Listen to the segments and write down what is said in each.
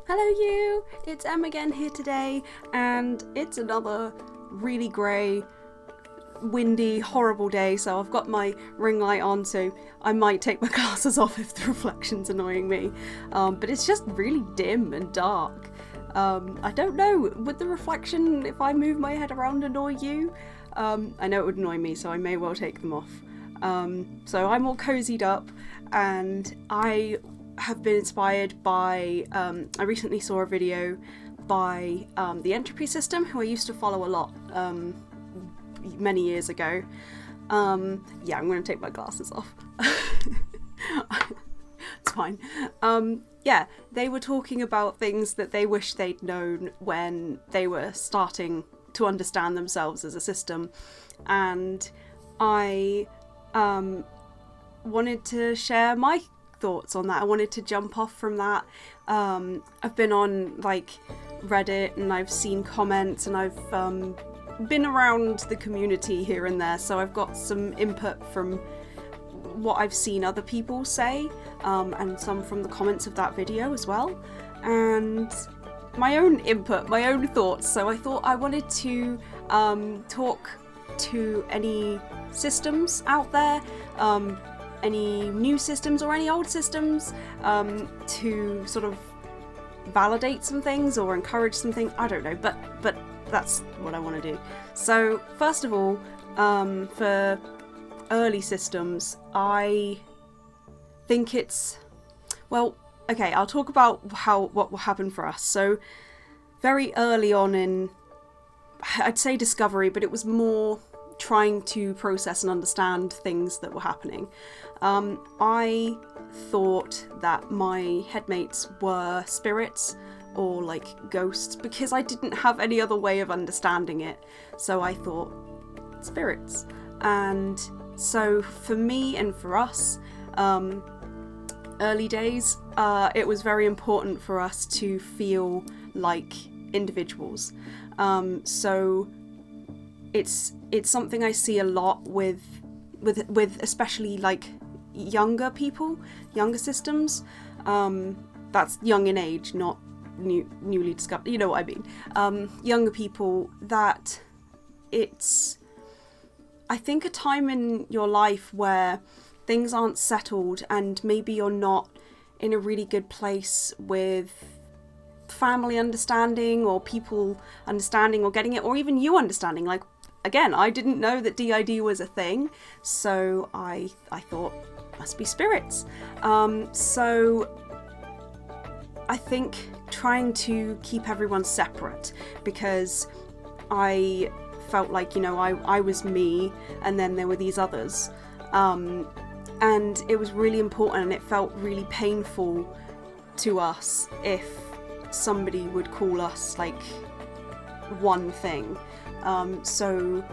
Hello you! It's Em again here today, and it's another really grey, windy, horrible day, so I've got my ring light on, so I might take my glasses off if the reflection's annoying me. But it's just really dim and dark. I don't know, would the reflection, if I move my head around, annoy you? I know it would annoy me, so I may well take them off. So I'm all cozied up, and I have been inspired by, I recently saw a video by the Entropy System, who I used to follow a lot many years ago. Yeah, I'm going to take my glasses off. It's fine. Yeah, they were talking about things that they wish they'd known when they were starting to understand themselves as a system, and I wanted to share my thoughts on that. I wanted to jump off from that. I've been on like Reddit and I've seen comments and I've been around the community here and there, so I've got some input from what I've seen other people say, and some from the comments of that video as well, and my own input, my own thoughts. So I thought I wanted to talk to any systems out there, any new systems or any old systems, to sort of validate some things or encourage some things. I don't know, but that's what I want to do. So first of all, for early systems, I think it's, well, okay, I'll talk about what happened for us. So very early on in, I'd say discovery, but it was more trying to process and understand things that were happening. I thought that my headmates were spirits or like ghosts because I didn't have any other way of understanding it. So I thought spirits. And so for me and for us, early days, it was very important for us to feel like individuals. So it's something I see a lot with especially like younger people, younger systems. That's young in age, not newly discovered. You know what I mean? Younger people, that it's, I think, a time in your life where things aren't settled and maybe you're not in a really good place with family understanding or people understanding or getting it, or even you understanding. Like, again, I didn't know that DID was a thing, so I thought must be spirits. So I think trying to keep everyone separate, because I felt like, you know, I was me and then there were these others, and it was really important, and it felt really painful to us if somebody would call us like one thing. So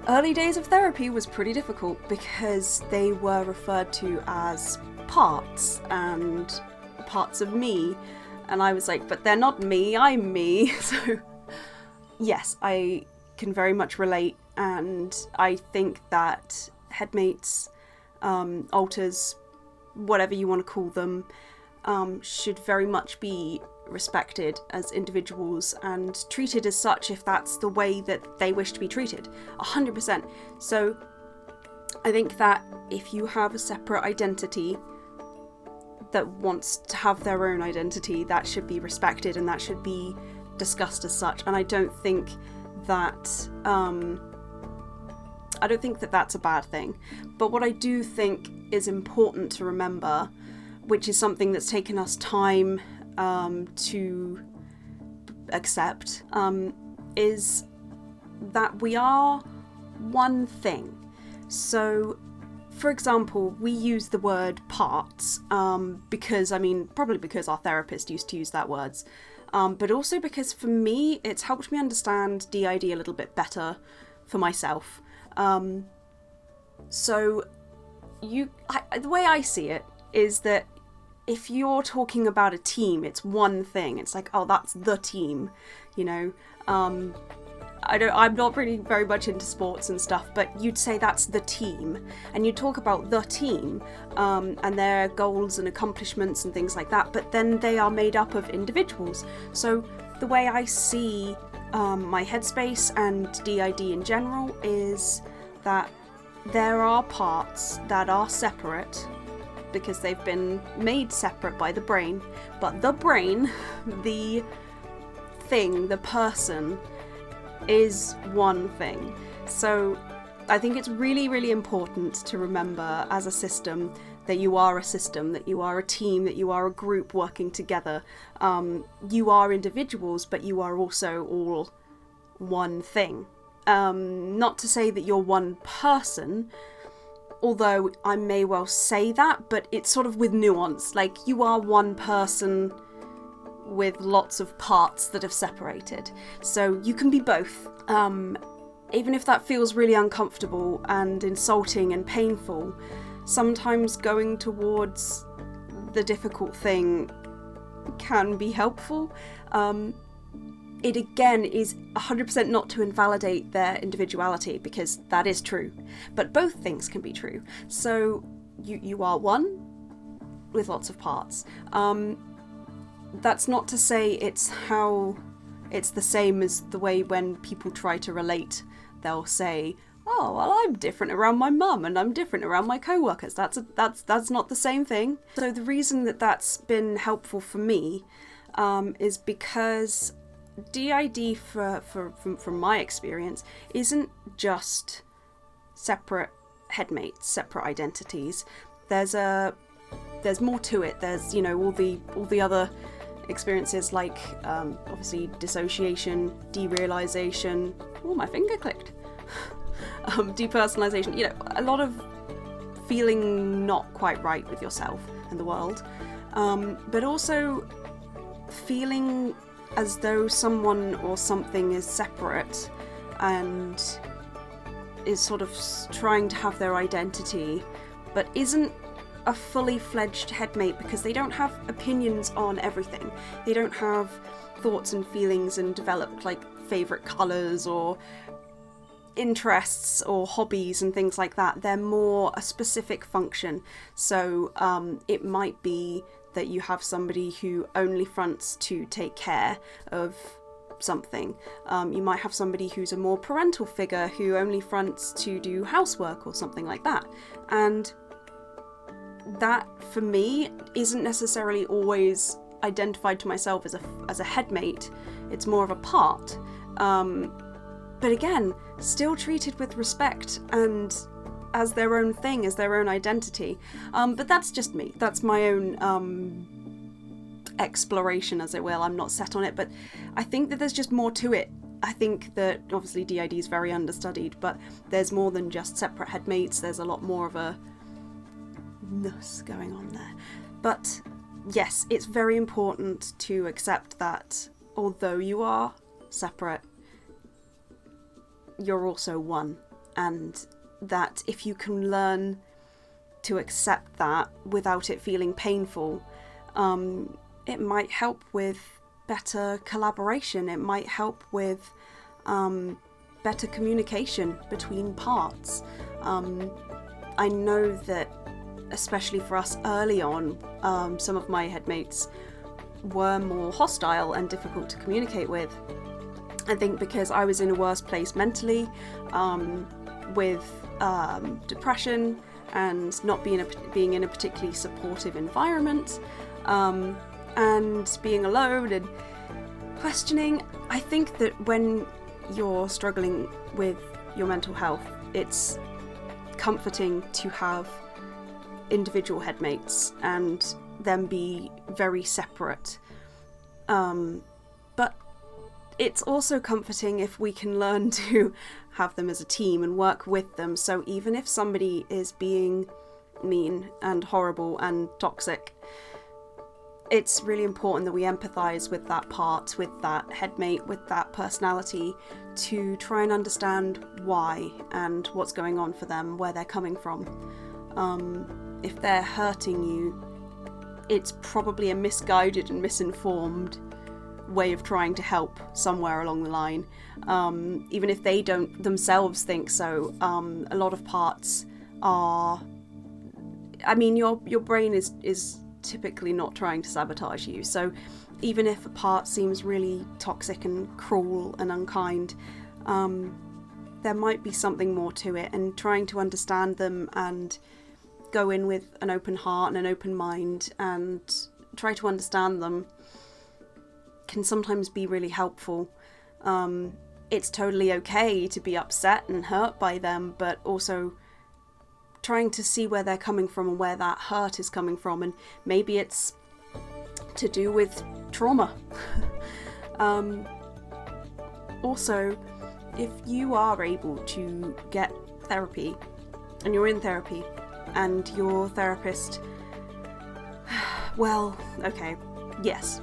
early days of therapy was pretty difficult because they were referred to as parts and parts of me, and I was like, but they're not me, I'm me. So yes, I can very much relate, and I think that headmates, alters, whatever you want to call them, should very much be respected as individuals and treated as such if that's the way that they wish to be treated. 100%. So I think that if you have a separate identity that wants to have their own identity, that should be respected and that should be discussed as such. And I don't think that that's a bad thing. But what I do think is important to remember, which is something that's taken us time to accept, is that we are one thing. So, for example, we use the word parts because, I mean, probably because our therapist used to use that words, but also because for me, it's helped me understand DID a little bit better for myself. So, the way I see it is that if you're talking about a team, it's one thing. It's like, oh, that's the team, you know. I'm not really very much into sports and stuff, but you'd say that's the team, and you talk about the team and their goals and accomplishments and things like that, but then they are made up of individuals. So the way I see my headspace and DID in general is that there are parts that are separate because they've been made separate by the brain, but the brain, the thing, the person, is one thing. So I think it's really, really important to remember as a system that you are a system, that you are a team, that you are a group working together. You are individuals, but you are also all one thing. Not to say that you're one person, although I may well say that, but it's sort of with nuance. Like, you are one person with lots of parts that have separated. So you can be both. Even if that feels really uncomfortable and insulting and painful, sometimes going towards the difficult thing can be helpful. It again is 100% not to invalidate their individuality, because that is true, but both things can be true. So you are one with lots of parts. That's not to say it's the same as the way when people try to relate, they'll say, oh, well, I'm different around my mum and I'm different around my co-workers. That's not the same thing. So the reason that that's been helpful for me is because DID, from my experience, isn't just separate headmates, separate identities. There's more to it. There's, all the other experiences, like obviously dissociation, derealization. Oh, my finger clicked. Depersonalization. A lot of feeling not quite right with yourself and the world, but also feeling as though someone or something is separate and is sort of trying to have their identity, but isn't a fully fledged headmate because they don't have opinions on everything. They don't have thoughts and feelings and developed like favourite colours or interests or hobbies and things like that. They're more a specific function. So it might be that you have somebody who only fronts to take care of something. You might have somebody who's a more parental figure who only fronts to do housework or something like that. And that, for me, isn't necessarily always identified to myself as a headmate. It's more of a part. But again, still treated with respect and as their own thing, as their own identity. But that's just me. That's my own exploration, as it will. I'm not set on it, but I think that there's just more to it. I think that obviously DID is very understudied, but there's more than just separate headmates. There's a lot more of a ness going on there. But yes, it's very important to accept that although you are separate, you're also one, and that if you can learn to accept that without it feeling painful, it might help with better collaboration. It might help with better communication between parts. I know that especially for us early on, some of my headmates were more hostile and difficult to communicate with. I think because I was in a worse place mentally, with depression and not being in a particularly supportive environment, and being alone and questioning. I think that when you're struggling with your mental health, it's comforting to have individual headmates and them be very separate. But it's also comforting if we can learn to have them as a team and work with them. So even if somebody is being mean and horrible and toxic, it's really important that we empathise with that part, with that headmate, with that personality, to try and understand why and what's going on for them, where they're coming from. If they're hurting you, it's probably a misguided and misinformed way of trying to help somewhere along the line, even if they don't themselves think so. A lot of parts are, I mean, your brain is typically not trying to sabotage you, so even if a part seems really toxic and cruel and unkind, there might be something more to it, and trying to understand them and go in with an open heart and an open mind and try to understand them can sometimes be really helpful. It's totally okay to be upset and hurt by them, but also trying to see where they're coming from and where that hurt is coming from, and maybe it's to do with trauma. Also, if you are able to get therapy and you're in therapy and your therapist, well, okay, yes,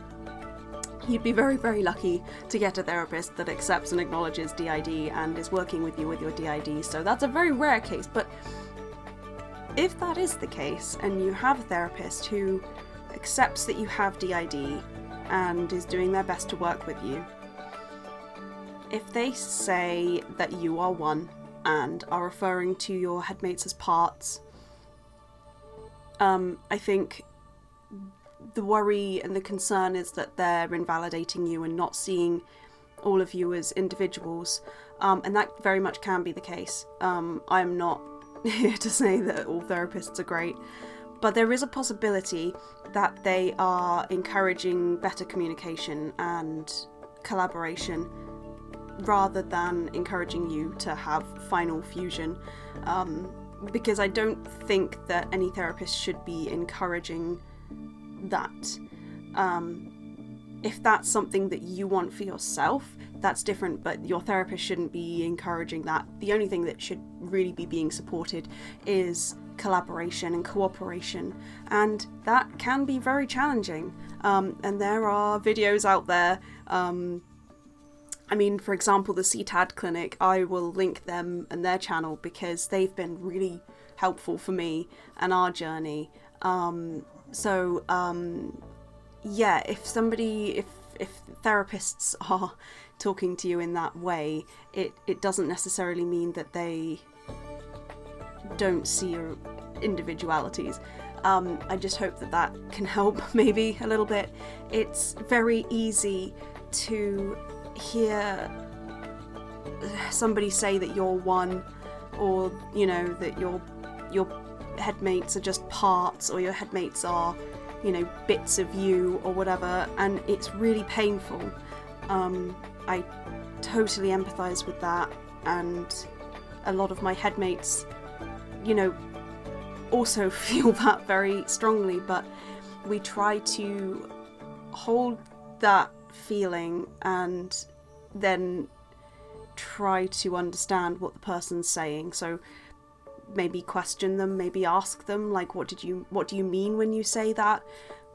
you'd be very, very lucky to get a therapist that accepts and acknowledges DID and is working with you with your DID, so that's a very rare case. But if that is the case and you have a therapist who accepts that you have DID and is doing their best to work with you, if they say that you are one and are referring to your headmates as parts, I think the worry and the concern is that they're invalidating you and not seeing all of you as individuals, and that very much can be the case. I'm not here to say that all therapists are great, but there is a possibility that they are encouraging better communication and collaboration rather than encouraging you to have final fusion, because I don't think that any therapist should be encouraging that. If that's something that you want for yourself, that's different, but your therapist shouldn't be encouraging that. The only thing that should really be being supported is collaboration and cooperation, and that can be very challenging. And there are videos out there. I mean, for example, the CTAD clinic, I will link them and their channel because they've been really helpful for me and our journey. Yeah, if therapists are talking to you in that way, it doesn't necessarily mean that they don't see your individualities. I just hope that can help maybe a little bit. It's very easy to hear somebody say that you're one, or you know, that your headmates are just parts, or your headmates are, you know, bits of you or whatever, and it's really painful. I totally empathize with that, and a lot of my headmates, you know, also feel that very strongly, but we try to hold that feeling and then try to understand what the person's saying. So maybe question them, maybe ask them, like, what do you mean when you say that?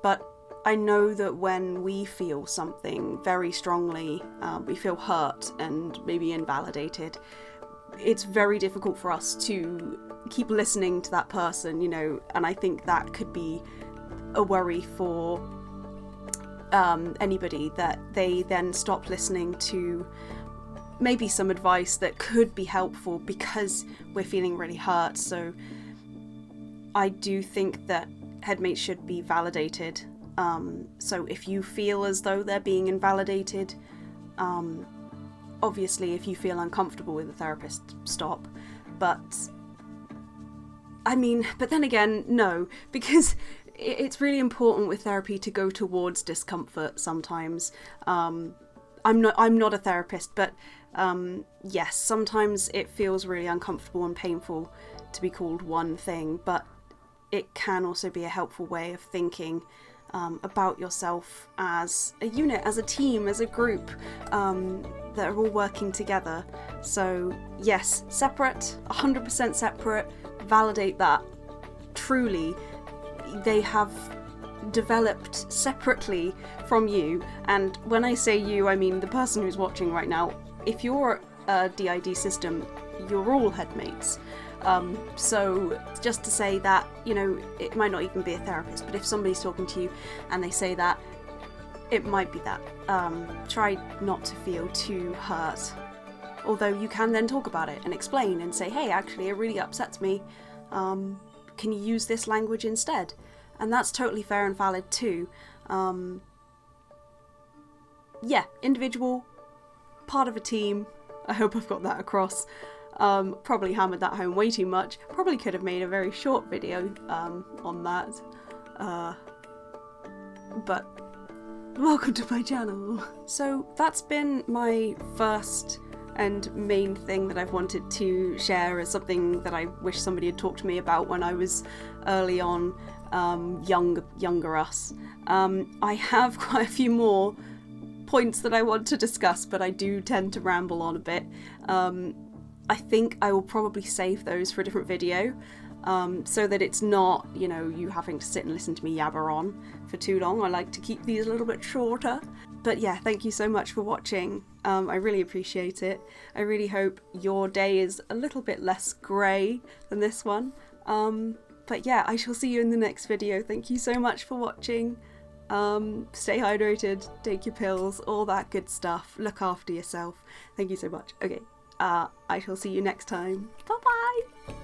But I know that when we feel something very strongly, we feel hurt and maybe invalidated, it's very difficult for us to keep listening to that person, you know, and I think that could be a worry for anybody, that they then stop listening to maybe some advice that could be helpful because we're feeling really hurt. So I do think that headmates should be validated. So if you feel as though they're being invalidated, obviously if you feel uncomfortable with a therapist, stop. But then again, no, because it's really important with therapy to go towards discomfort sometimes. I'm not a therapist, but yes, sometimes it feels really uncomfortable and painful to be called one thing, but it can also be a helpful way of thinking about yourself as a unit, as a team, as a group, that are all working together. So yes, separate, 100% separate, validate that. Truly, they have developed separately from you, and when I say you, I mean the person who's watching right now. If you're a DID system, you're all headmates. So just to say that, you know, it might not even be a therapist, but if somebody's talking to you and they say that, it might be that. Try not to feel too hurt. Although you can then talk about it and explain and say, hey, actually, it really upsets me. Can you use this language instead? And that's totally fair and valid too. Yeah, individual, part of a team. I hope I've got that across. Probably hammered that home way too much. Probably could have made a very short video on that. But welcome to my channel. So that's been my first and main thing that I've wanted to share as something that I wish somebody had talked to me about when I was early on, younger us. I have quite a few more points that I want to discuss, but I do tend to ramble on a bit. I think I will probably save those for a different video, so that it's not, you know, you having to sit and listen to me yabber on for too long. I like to keep these a little bit shorter. But yeah, thank you so much for watching. I really appreciate it. I really hope your day is a little bit less grey than this one. But yeah, I shall see you in the next video. Thank you so much for watching. Stay hydrated, take your pills, all that good stuff. Look after yourself. Thank you so much. Okay, I shall see you next time. Bye bye!